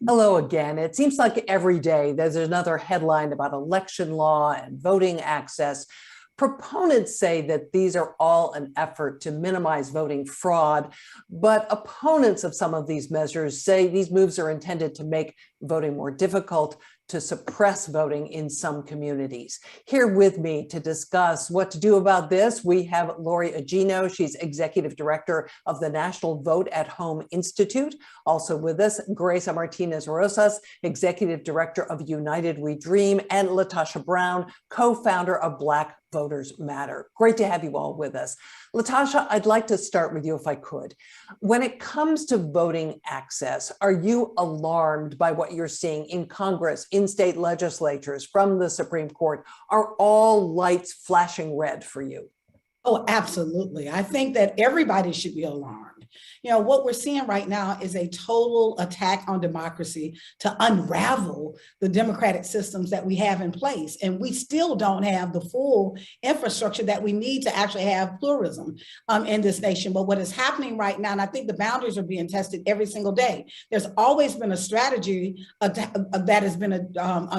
Hello again. It seems like every day there's another headline about election law and voting access. Proponents say that these are all an effort to minimize voting fraud, but opponents of some of these measures say these moves are intended to make voting more difficult, to suppress voting in some communities. Here with me to discuss what to do about this, we have Lori Agino. She's Executive Director of the National Vote at Home Institute. Also with us, Grace Martinez Rosas, Executive Director of United We Dream, and LaTosha Brown, co-founder of Black Voters Matter. Great to have you all with us. LaTosha, I'd like to start with you if I could. When it comes to voting access, are you alarmed by what you're seeing in Congress, in state legislatures, from the Supreme Court? Are all lights flashing red for you? Oh, absolutely. I think that everybody should be alarmed. What we're seeing right now is a total attack on democracy to unravel the democratic systems that we have in place. And we still don't have the full infrastructure that we need to actually have pluralism in this nation. But what is happening right now, and I think the boundaries are being tested every single day, there's always been a strategy that has been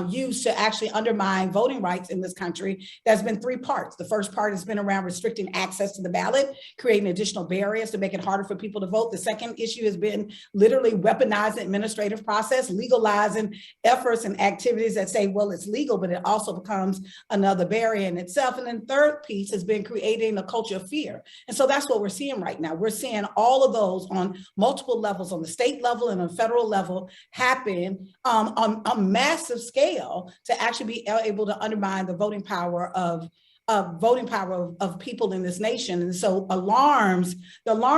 used to actually undermine voting rights in this country. There's been three parts. The first part has been around restricting access to the ballot, creating additional barriers to make it harder for people to vote. The second issue has been literally weaponizing the administrative process, legalizing efforts and activities that say, well, it's legal, but it also becomes another barrier in itself. And then third piece has been creating a culture of fear. And so that's what we're seeing right now. We're seeing all of those on multiple levels, on the state level and on federal level, happen on a massive scale to actually be able to undermine the voting power of people in this nation. And so the alarms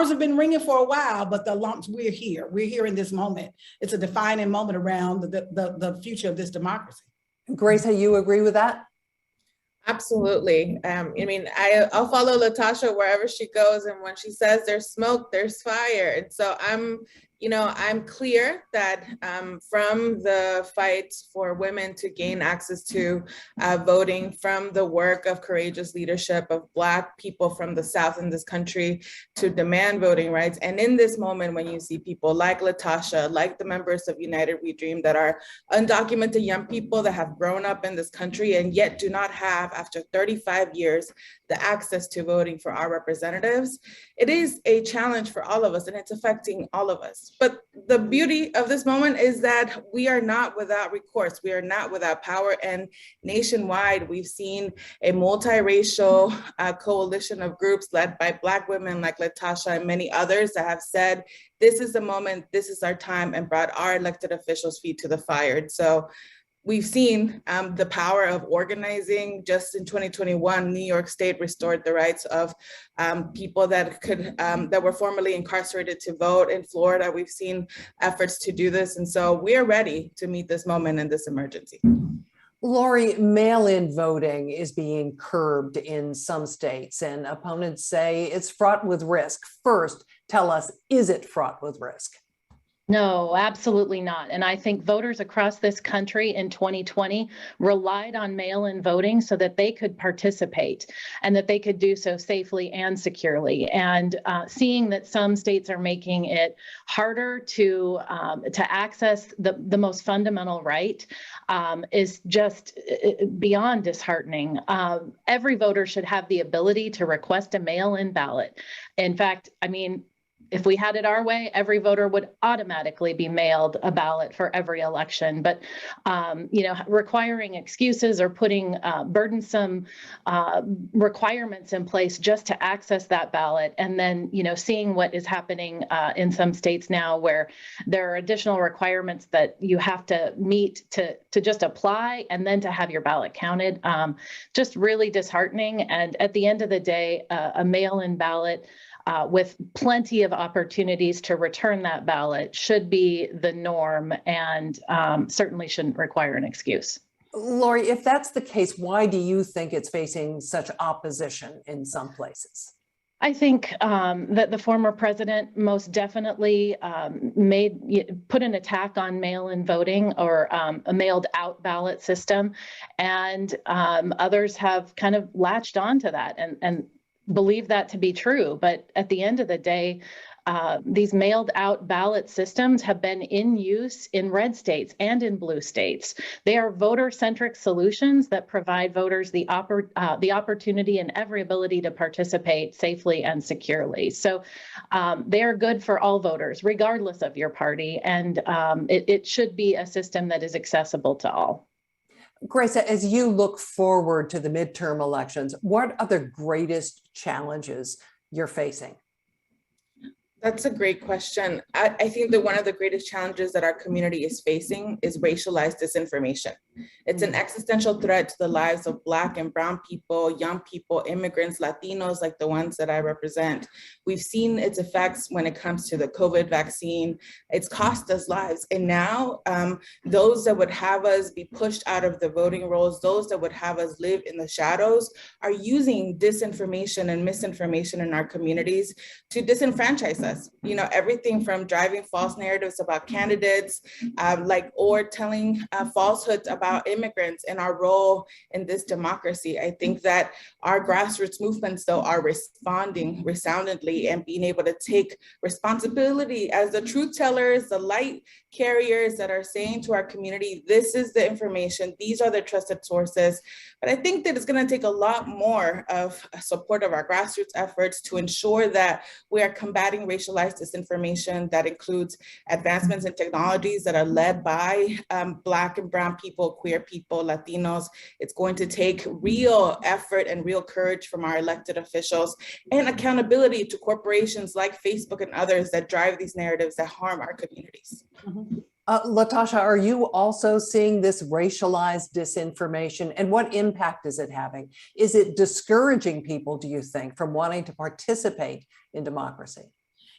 have been ringing for a while, but we're here in this moment. It's a defining moment around the future of this democracy. Grace, you agree with that? Absolutely. I'll follow LaTosha wherever she goes. And when she says there's smoke, there's fire. And so I'm clear that from the fight for women to gain access to voting, from the work of courageous leadership of Black people from the South in this country to demand voting rights. And in this moment, when you see people like LaTosha, like the members of United We Dream, that are undocumented young people that have grown up in this country and yet do not have, after 35 years, the access to voting for our representatives, it is a challenge for all of us, and it's affecting all of us. But the beauty of this moment is that we are not without recourse. We are not without power. And nationwide, we've seen a multiracial coalition of groups led by Black women like LaTosha and many others that have said, this is the moment, this is our time, and brought our elected officials' feet to the fire. So we've seen the power of organizing. Just in 2021, New York State restored the rights of people that were formerly incarcerated to vote. In Florida, we've seen efforts to do this. And so we are ready to meet this moment and this emergency. Lori, mail-in voting is being curbed in some states, and opponents say it's fraught with risk. First, tell us, is it fraught with risk? No, absolutely not. And I think voters across this country in 2020 relied on mail-in voting so that they could participate and that they could do so safely and securely. And seeing that some states are making it harder to access the most fundamental right is just beyond disheartening. Every voter should have the ability to request a mail-in ballot. In fact, if we had it our way, every voter would automatically be mailed a ballot for every election. But, requiring excuses or putting burdensome requirements in place just to access that ballot, and then, seeing what is happening in some states now where there are additional requirements that you have to meet to just apply and then to have your ballot counted, just really disheartening. And at the end of the day, a mail-in ballot with plenty of opportunities to return that ballot should be the norm, and certainly shouldn't require an excuse. Lori, if that's the case, why do you think it's facing such opposition in some places? I think that the former president most definitely put an attack on mail-in voting or a mailed-out ballot system, and others have kind of latched onto that and believe that to be true. But at the end of the day, these mailed out ballot systems have been in use in red states and in blue states. They are voter-centric solutions that provide voters the opportunity and every ability to participate safely and securely. So they are good for all voters, regardless of your party, and it should be a system that is accessible to all. Grace, as you look forward to the midterm elections, what are the greatest challenges you're facing? That's a great question. I think that one of the greatest challenges that our community is facing is racialized disinformation. It's an existential threat to the lives of Black and Brown people, young people, immigrants, Latinos, like the ones that I represent. We've seen its effects when it comes to the COVID vaccine. It's cost us lives. And now those that would have us be pushed out of the voting rolls, those that would have us live in the shadows, are using disinformation and misinformation in our communities to disenfranchise us. You know, everything from driving false narratives about candidates, or telling falsehoods about immigrants and our role in this democracy. I think that our grassroots movements, though, are responding resoundingly and being able to take responsibility as the truth tellers, the light carriers that are saying to our community, this is the information, these are the trusted sources. But I think that it's going to take a lot more of support of our grassroots efforts to ensure that we are combating racialized disinformation that includes advancements in technologies that are led by Black and Brown people, queer people, Latinos. It's going to take real effort and real courage from our elected officials and accountability to corporations like Facebook and others that drive these narratives that harm our communities. LaTosha, are you also seeing this racialized disinformation, and what impact is it having? Is it discouraging people, do you think, from wanting to participate in democracy?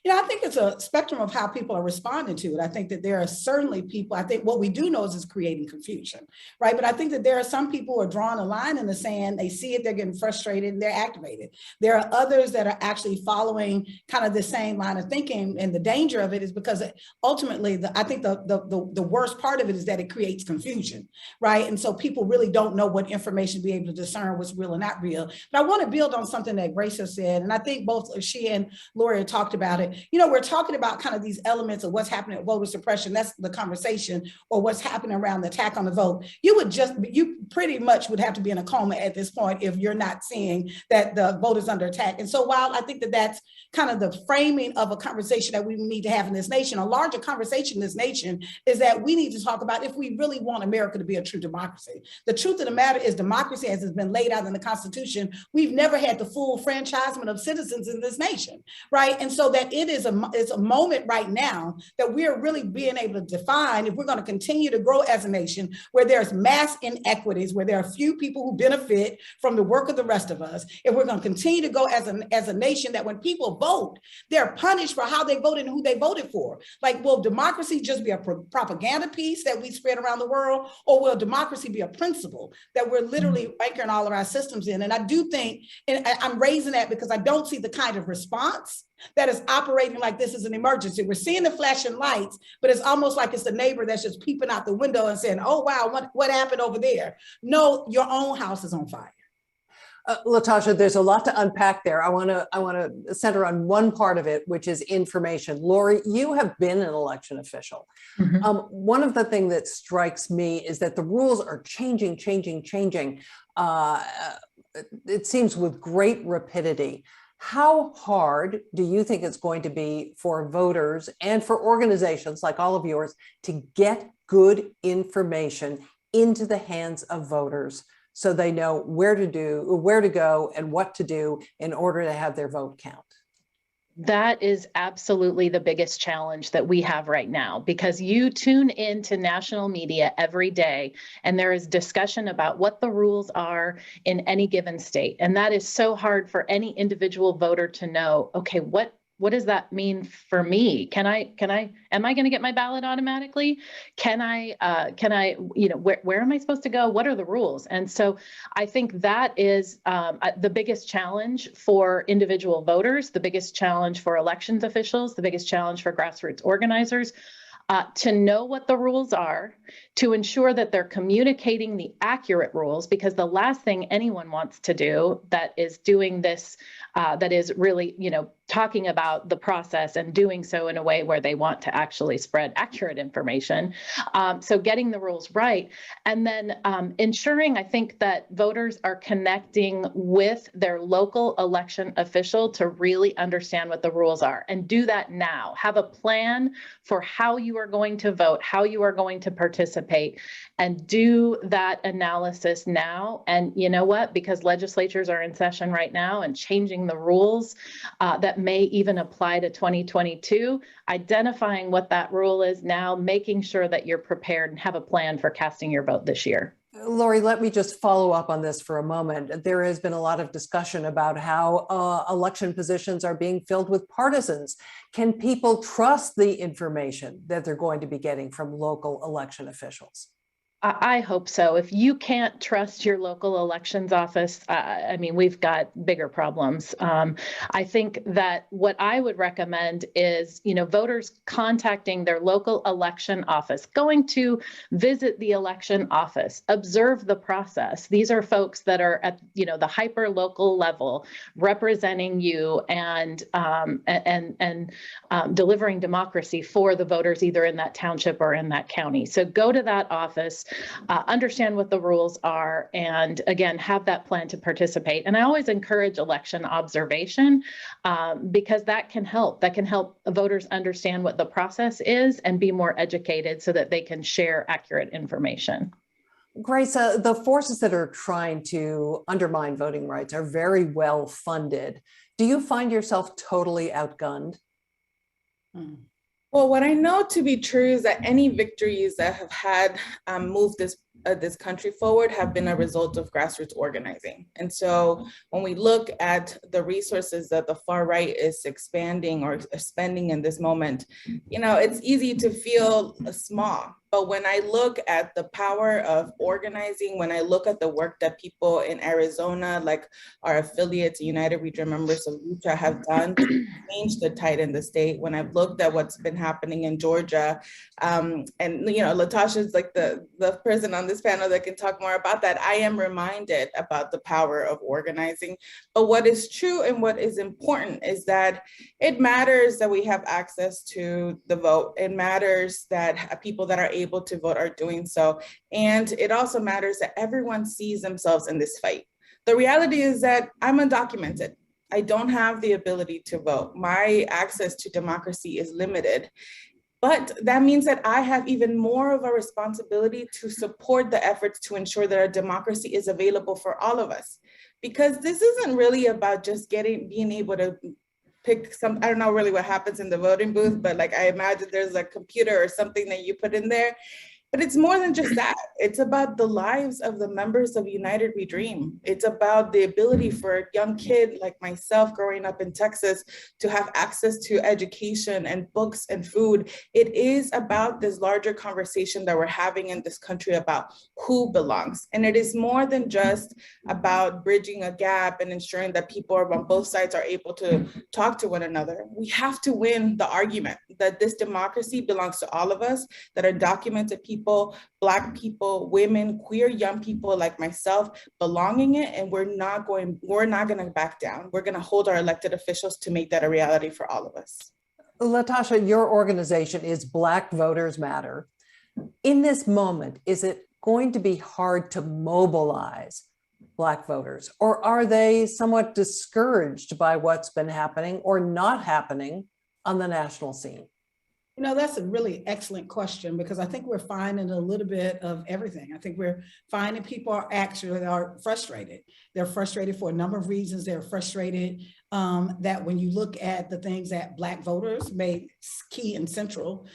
You know, I think it's a spectrum of how people are responding to it. I think that there are certainly people, I think what we do know is it's creating confusion, right? But I think that there are some people who are drawing a line in the sand, they see it, they're getting frustrated, and they're activated. There are others that are actually following kind of the same line of thinking, and the danger of it is because ultimately, I think the worst part of it is that it creates confusion, right? And so people really don't know what information to be able to discern what's real and not real. But I want to build on something that Grace has said, and I think both she and Lori talked about it. You know, we're talking about kind of these elements of what's happening at voter suppression. That's the conversation, or what's happening around the attack on the vote. You pretty much would have to be in a coma at this point if you're not seeing that the vote is under attack. And so while I think that that's kind of the framing of a conversation that we need to have in this nation, a larger conversation in this nation is that we need to talk about if we really want America to be a true democracy. The truth of the matter is democracy, as has been laid out in the Constitution, we've never had the full franchisement of citizens in this nation, right? And so that it's a moment right now that we're really being able to define if we're going to continue to grow as a nation where there's mass inequities, where there are few people who benefit from the work of the rest of us, if we're going to continue to go as a nation that when people vote, they're punished for how they voted and who they voted for. Like, will democracy just be a propaganda piece that we spread around the world, or will democracy be a principle that we're literally anchoring all of our systems in? And I do think, and I'm raising that because I don't see the kind of response that is operating like this is an emergency. We're seeing the flashing lights, but it's almost like it's the neighbor that's just peeping out the window and saying, oh, wow, what happened over there? No, your own house is on fire. LaTosha, there's a lot to unpack there. I want to center on one part of it, which is information. Lori, you have been an election official. Mm-hmm. One of the things that strikes me is that the rules are changing. It seems with great rapidity. How hard do you think it's going to be for voters and for organizations like all of yours to get good information into the hands of voters so they know where to go and what to do in order to have their vote count? That is absolutely the biggest challenge that we have right now, because you tune into national media every day and there is discussion about what the rules are in any given state. And that is so hard for any individual voter to know, okay, what does that mean for me? Am I going to get my ballot automatically? Can I, where am I supposed to go? What are the rules? And so I think that is the biggest challenge for individual voters, the biggest challenge for elections officials, the biggest challenge for grassroots organizers, to know what the rules are, to ensure that they're communicating the accurate rules, because the last thing anyone wants to do that is doing this, that is really, talking about the process and doing so in a way where they want to actually spread accurate information. So getting the rules right, and then ensuring, I think, that voters are connecting with their local election official to really understand what the rules are, and do that now. Have a plan for how you are going to vote, how you are going to participate, and do that analysis now. And you know what? Because legislatures are in session right now and changing the rules that may even apply to 2022, identifying what that rule is now, making sure that you're prepared and have a plan for casting your vote this year. Lori, let me just follow up on this for a moment. There has been a lot of discussion about how election positions are being filled with partisans. Can people trust the information that they're going to be getting from local election officials? I hope so. If you can't trust your local elections office, I mean, we've got bigger problems. I think that what I would recommend is, voters contacting their local election office, going to visit the election office, observe the process. These are folks that are at, the hyper local level, representing you and delivering democracy for the voters, either in that township or in that county. So go to that office. Understand what the rules are, and again, have that plan to participate. And I always encourage election observation because that can help. That can help voters understand what the process is and be more educated so that they can share accurate information. Grace, the forces that are trying to undermine voting rights are very well funded. Do you find yourself totally outgunned? Well, what I know to be true is that any victories that have had moved this country forward have been a result of grassroots organizing. And so when we look at the resources that the far right is expanding or spending in this moment, it's easy to feel small. But when I look at the power of organizing, when I look at the work that people in Arizona, like our affiliates, United Region members of LaTosha, have done to change the tide in the state, when I've looked at what's been happening in Georgia, and LaTosha is like the person on this panel that can talk more about that, I am reminded about the power of organizing. But what is true and what is important is that it matters that we have access to the vote. It matters that people that are able to vote are doing so. And it also matters that everyone sees themselves in this fight. The reality is that I'm undocumented. I don't have the ability to vote. My access to democracy is limited. But that means that I have even more of a responsibility to support the efforts to ensure that our democracy is available for all of us. Because this isn't really about just being able to pick some, I don't know really what happens in the voting booth, but like I imagine there's a computer or something that you put in there. But it's more than just that. It's about the lives of the members of United We Dream. It's about the ability for a young kid like myself growing up in Texas to have access to education and books and food. It is about this larger conversation that we're having in this country about who belongs. And it is more than just about bridging a gap and ensuring that people on both sides are able to talk to one another. We have to win the argument that this democracy belongs to all of us, that are documented people, Black people, women, queer young people like myself belonging it, and we're not going to back down. We're going to hold our elected officials to make that a reality for all of us. LaTosha, your organization is Black Voters Matter. In this moment, is it going to be hard to mobilize Black voters, or are they somewhat discouraged by what's been happening or not happening on the national scene? That's a really excellent question, because I think we're finding a little bit of everything. I think we're finding people are frustrated. They're frustrated for a number of reasons. They're frustrated that when you look at the things that Black voters made key and central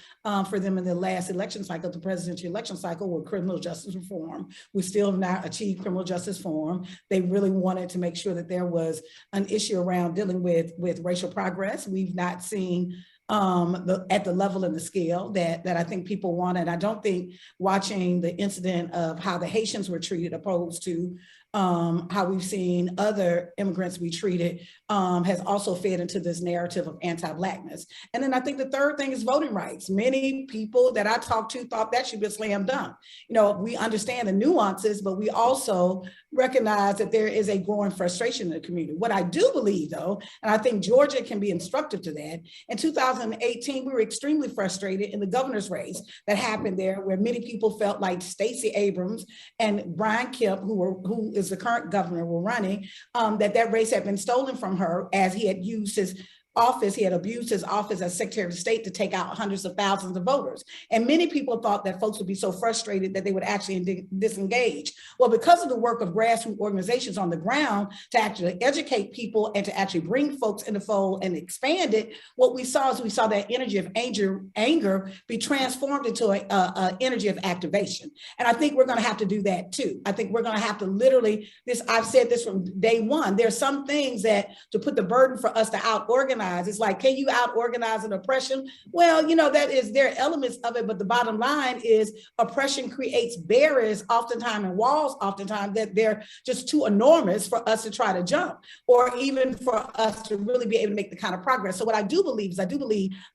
for them in the last election cycle, the presidential election cycle, with criminal justice reform, we still have not achieved criminal justice reform. They really wanted to make sure that there was an issue around dealing with racial progress. We've not seen at the level and the scale that I think people want. And I don't think watching the incident of how the Haitians were treated opposed to how we've seen other immigrants be treated, has also fed into this narrative of anti-Blackness. And then I think the third thing is voting rights. Many people that I talked to thought that should be a slam dunk. You know, we understand the nuances, but we also recognize that there is a growing frustration in the community. What I do believe, though, and I think Georgia can be instructive to that, in 2018, we were extremely frustrated in the governor's race that happened there, where many people felt like Stacey Abrams and Brian Kemp, who is the current governor, were running, that race had been stolen from her, as he had used his office, he had abused his office as Secretary of State to take out hundreds of thousands of voters. And many people thought that folks would be so frustrated that they would actually disengage. Well, because of the work of grassroots organizations on the ground to actually educate people and to actually bring folks in the fold and expand it, what we saw is that energy of anger be transformed into an energy of activation. And I think we're going to have to do that too. I think we're going to have to literally, I've said this from day one, there's some things that to put the burden for us to out-organize. It's like, can you out-organize an oppression? Well, you know, there are elements of it, but the bottom line is oppression creates barriers oftentimes and walls oftentimes that they're just too enormous for us to try to jump, or even for us to really be able to make the kind of progress. So what I do believe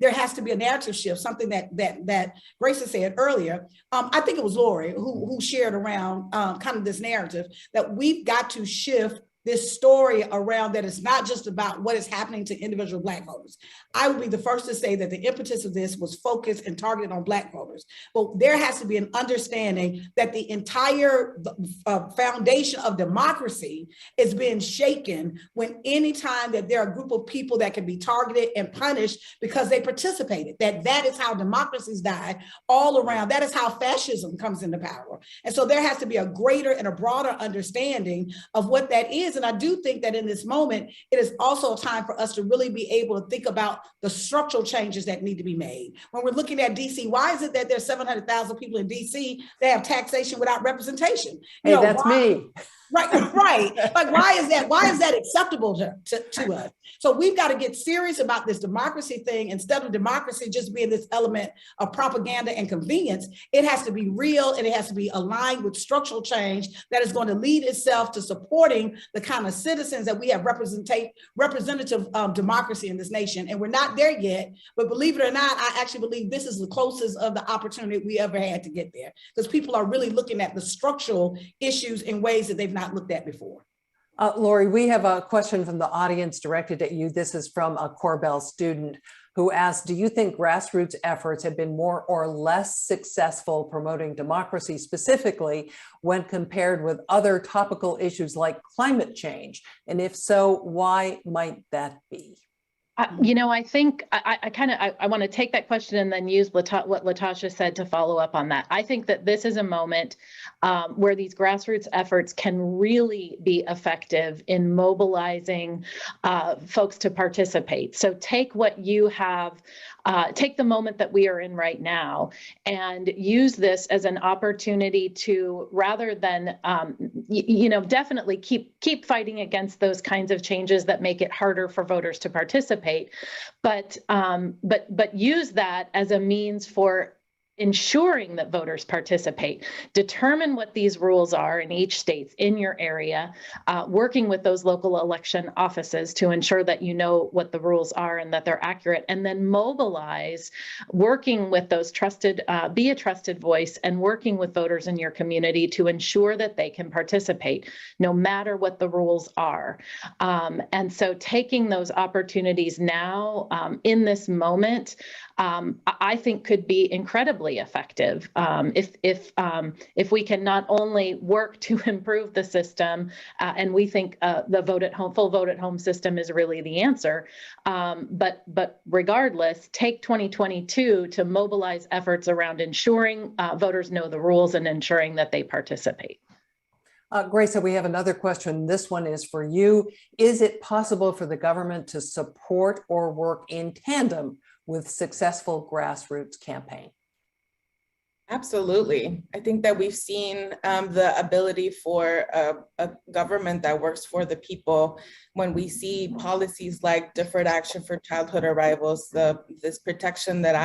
there has to be a narrative shift, something that Grace said earlier. I think it was Lori who shared around kind of this narrative that we've got to shift this story around that it's not just about what is happening to individual Black voters. I would be the first to say that the impetus of this was focused and targeted on Black voters. But there has to be an understanding that the entire foundation of democracy is being shaken when anytime that there are a group of people that can be targeted and punished because they participated. That is how democracies die all around. That is how fascism comes into power. And so there has to be a greater and a broader understanding of what that is. And I do think that in this moment, it is also a time for us to really be able to think about the structural changes that need to be made. When we're looking at DC, why is it that there's 700,000 people in DC that have taxation without representation? Hey, that's me. Right. Like, why is that acceptable to us? So we've got to get serious about this democracy thing. Instead of democracy just being this element of propaganda and convenience, it has to be real and it has to be aligned with structural change that is going to lead itself to supporting the kind of citizens that we have representative democracy in this nation. And we're not there yet, but believe it or not, I actually believe this is the closest of the opportunity we ever had to get there, because people are really looking at the structural issues in ways that they've not looked at before. Lori, we have a question from the audience directed at you. This is from a Corbell student who asked, do you think grassroots efforts have been more or less successful promoting democracy, specifically when compared with other topical issues like climate change? And if so, why might that be? You know, I think I want to take that question and then use what LaTosha said to follow up on that. I think that this is a moment where these grassroots efforts can really be effective in mobilizing folks to participate. So take what you have, take the moment that we are in right now and use this as an opportunity to, rather than, definitely keep fighting against those kinds of changes that make it harder for voters to participate. But use that as a means for ensuring that voters participate. Determine what these rules are in each state, in your area, working with those local election offices to ensure that you know what the rules are and that they're accurate, and then mobilize, working with those trusted, be a trusted voice and working with voters in your community to ensure that they can participate no matter what the rules are. And so taking those opportunities now in this moment, I think could be incredibly effective if we can not only work to improve the system, and we think the full vote at home system is really the answer. But regardless, take 2022 to mobilize efforts around ensuring voters know the rules and ensuring that they participate. Grace, so we have another question. This one is for you. Is it possible for the government to support or work in tandem with successful grassroots campaign? Absolutely. I think that we've seen the ability for a government that works for the people when we see policies like deferred action for childhood arrivals, this protection that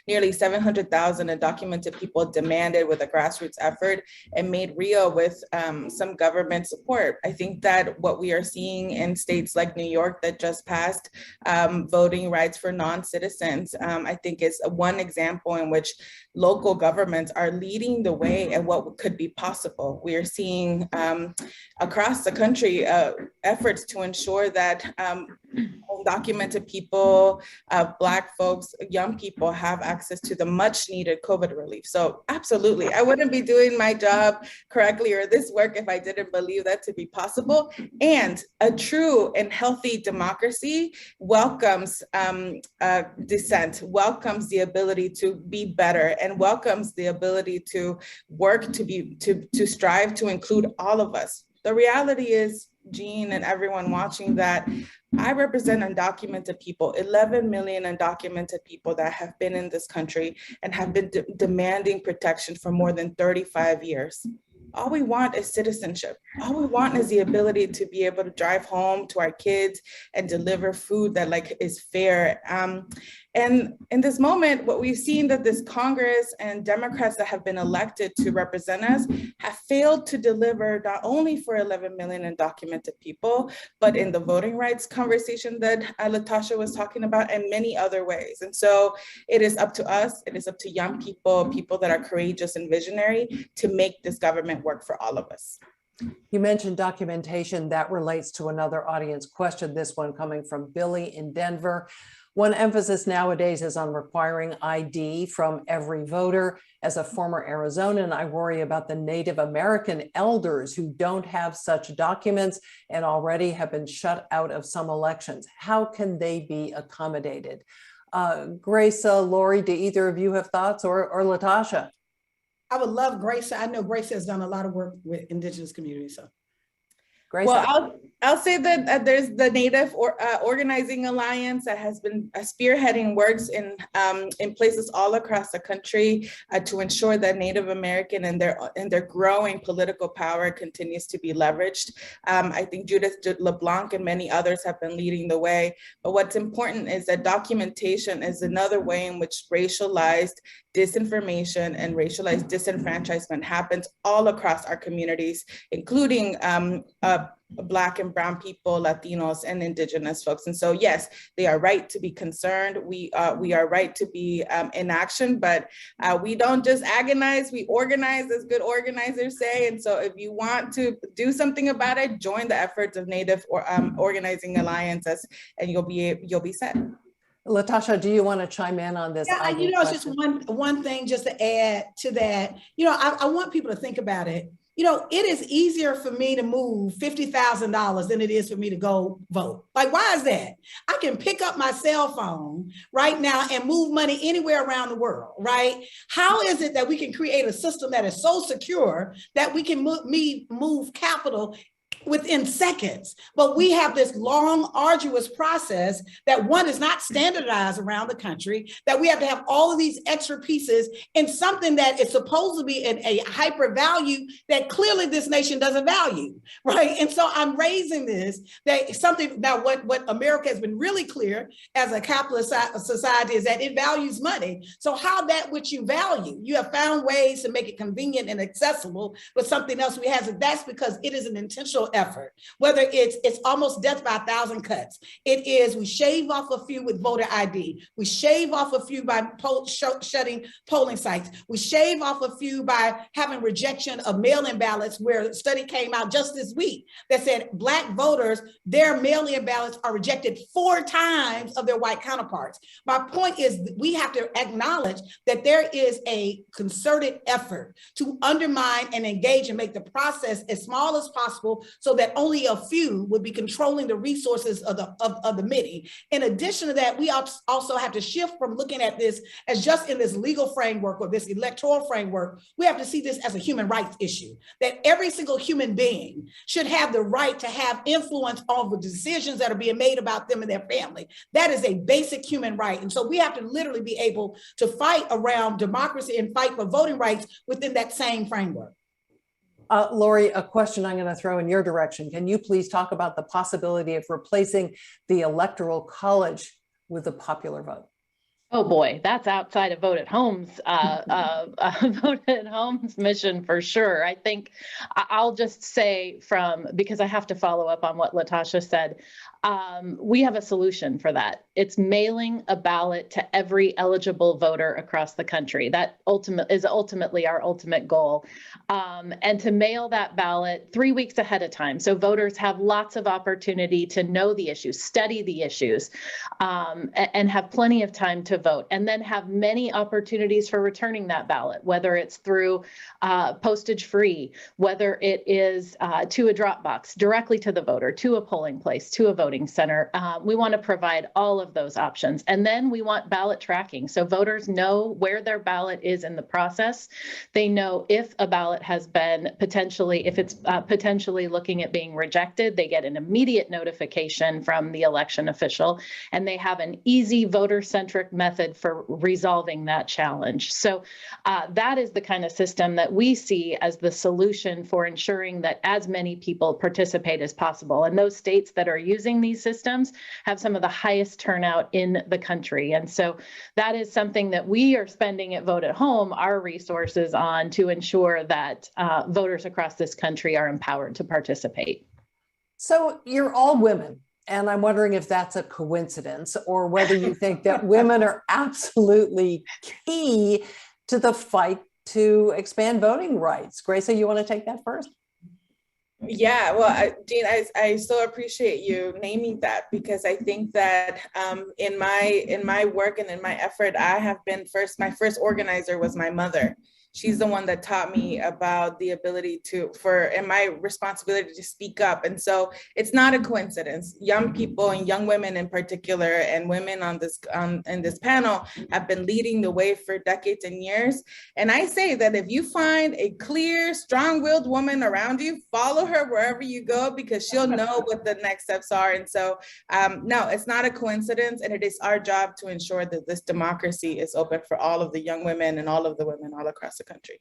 nearly 700,000 undocumented people demanded with a grassroots effort and made real with some government support. I think that what we are seeing in states like New York that just passed voting rights for non-citizens, I think is one example in which local governments are leading the way at what could be possible. We are seeing across the country efforts to ensure that undocumented people, Black folks, young people have access to the much needed COVID relief. So absolutely, I wouldn't be doing my job correctly or this work if I didn't believe that to be possible. And a true and healthy democracy welcomes dissent, welcomes the ability to be better, and welcomes the ability to work to strive to include all of us. The reality is, Jean and everyone watching, that I represent undocumented people, 11 million undocumented people that have been in this country and have been demanding protection for more than 35 years. All we want is citizenship. All we want is the ability to be able to drive home to our kids and deliver food that is fair. And in this moment, what we've seen that this Congress and Democrats that have been elected to represent us have failed to deliver not only for 11 million undocumented people, but in the voting rights conversation that LaTosha was talking about, and many other ways. And so it is up to us, it is up to young people, people that are courageous and visionary, to make this government work for all of us. You mentioned documentation. That relates to another audience question, this one coming from Billy in Denver. One emphasis nowadays is on requiring ID from every voter. As a former Arizonan, I worry about the Native American elders who don't have such documents and already have been shut out of some elections. How can they be accommodated? Grace, Lori, do either of you have thoughts, or LaTosha? I would love Grace. I know Grace has done a lot of work with Indigenous communities. So. Grace, well, I'll say that there's the Native Organizing Alliance that has been spearheading works in places all across the country to ensure that Native American and their growing political power continues to be leveraged. I think Judith LeBlanc and many others have been leading the way. But what's important is that documentation is another way in which racialized disinformation and racialized disenfranchisement happens all across our communities, including Black and Brown people, Latinos, and Indigenous folks. And so, yes, they are right to be concerned. We are right to be in action, but we don't just agonize, we organize, as good organizers say. And so if you want to do something about it, join the efforts of Native Organizing Alliances, and you'll be set. LaTosha, do you want to chime in on this? Yeah, it's just one thing just to add to that. I want people to think about it. It is easier for me to move $50,000 than it is for me to go vote. Why is that? I can pick up my cell phone right now and move money anywhere around the world, right? How is it that we can create a system that is so secure that we can move capital within seconds? But we have this long, arduous process that one is not standardized around the country, that we have to have all of these extra pieces in something that is supposed to be in a hyper value that clearly this nation doesn't value, right? And so I'm raising this, that something now what America has been really clear as a capitalist society is that it values money. So how that which you value, you have found ways to make it convenient and accessible, but something else we have, that's because it is an intentional effort. Whether it's almost death by 1,000 cuts. It is, we shave off a few with voter ID. We shave off a few by shutting polling sites. We shave off a few by having rejection of mail-in ballots, where a study came out just this week that said Black voters, their mail-in ballots are rejected 4 times of their white counterparts. My point is, we have to acknowledge that there is a concerted effort to undermine and engage and make the process as small as possible so that only a few would be controlling the resources of the many. In addition to that, we also have to shift from looking at this as just in this legal framework or this electoral framework. We have to see this as a human rights issue, that every single human being should have the right to have influence on the decisions that are being made about them and their family. That is a basic human right. And so we have to literally be able to fight around democracy and fight for voting rights within that same framework. Lori, a question I'm going to throw in your direction. Can you please talk about the possibility of replacing the Electoral College with a popular vote? Oh boy, that's outside of Vote at Home's Vote at Home's mission for sure. I think I'll just say because I have to follow up on what LaTosha said, we have a solution for that. It's mailing a ballot to every eligible voter across the country. That is ultimately our ultimate goal. And to mail that ballot 3 weeks ahead of time. So voters have lots of opportunity to know the issues, study the issues, and have plenty of time to vote, and then have many opportunities for returning that ballot, whether it's through postage free, whether it is to a drop box, directly to the voter, to a polling place, to a voting center. We want to provide all of those options. And then we want ballot tracking. So voters know where their ballot is in the process. They know if a ballot has been potentially looking at being rejected, they get an immediate notification from the election official, and they have an easy voter-centric method for resolving that challenge. So that is the kind of system that we see as the solution for ensuring that as many people participate as possible. And those states that are using these systems have some of the highest turnout in the country. And so that is something that we are spending at Vote at Home our resources on to ensure that voters across this country are empowered to participate. So you're all women. And I'm wondering if that's a coincidence or whether you think that women are absolutely key to the fight to expand voting rights. Grace, you want to take that first? Yeah, well, Jean, I so appreciate you naming that, because I think that in my work and in my effort, I have been my first organizer was my mother. She's the one that taught me about the ability and my responsibility to speak up. And so it's not a coincidence. Young people and young women in particular, and women in this panel have been leading the way for decades and years. And I say that if you find a clear, strong-willed woman around you, follow her wherever you go, because she'll know what the next steps are. And so, no, it's not a coincidence. And it is our job to ensure that this democracy is open for all of the young women and all of the women all across the country.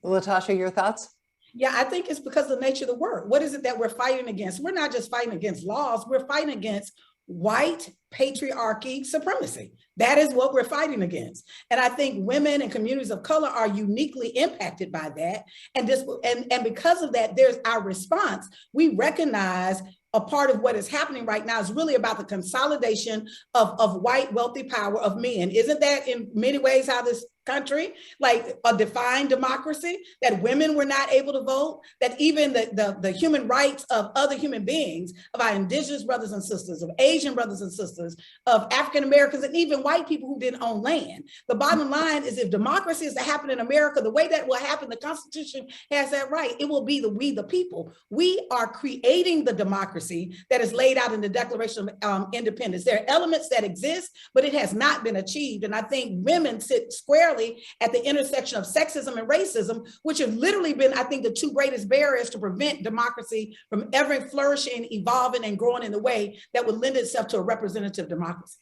LaTosha, your thoughts? Yeah, I think it's because of the nature of the work. What is it that we're fighting against? We're not just fighting against laws, we're fighting against white patriarchy supremacy. That is what we're fighting against. And I think women and communities of color are uniquely impacted by that. And because of that, there's our response. We recognize a part of what is happening right now is really about the consolidation of white wealthy power of men. Isn't that in many ways how this country, like a defined democracy, that women were not able to vote, that even the human rights of other human beings, of our indigenous brothers and sisters, of Asian brothers and sisters, of African Americans, and even white people who didn't own land. The bottom line is, if democracy is to happen in America, the way that will happen, the Constitution has that right. It will be we the people. We are creating the democracy that is laid out in the Declaration of Independence. There are elements that exist, but it has not been achieved. And I think women sit squarely at the intersection of sexism and racism, which have literally been, I think, the two greatest barriers to prevent democracy from ever flourishing, evolving, and growing in the way that would lend itself to a representative democracy.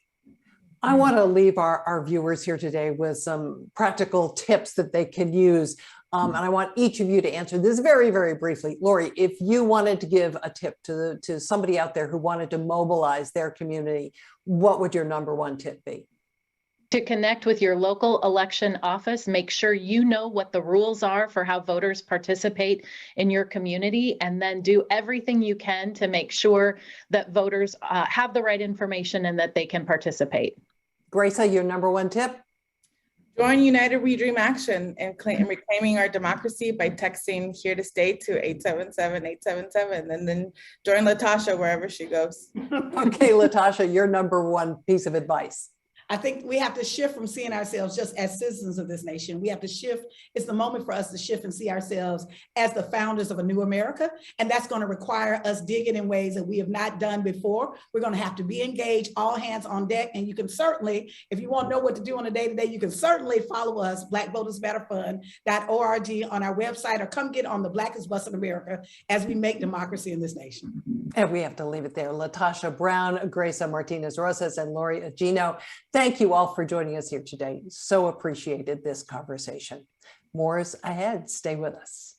I want to leave our viewers here today with some practical tips that they can use. And I want each of you to answer this very, very briefly. Lori, if you wanted to give a tip to somebody out there who wanted to mobilize their community, what would your number one tip be? To connect with your local election office, make sure you know what the rules are for how voters participate in your community, and then do everything you can to make sure that voters have the right information and that they can participate. Grace, your number one tip? Join United We Dream Action and reclaiming our democracy by texting "Here to Stay" to 877-877, and then join LaTosha wherever she goes. Okay, LaTosha, your number one piece of advice. I think we have to shift from seeing ourselves just as citizens of this nation. We have to shift. It's the moment for us to shift and see ourselves as the founders of a new America. And that's going to require us digging in ways that we have not done before. We're going to have to be engaged, all hands on deck. And you can certainly, if you want to know what to do on a day-to-day, you can certainly follow us, blackvotersmatterfund.org on our website, or come get on the Blackest Bus in America as we make democracy in this nation. And we have to leave it there. LaTosha Brown, Gracia Martinez-Rosas, and Lori Agino, thank you all for joining us here today. So appreciated this conversation. More is ahead. Stay with us.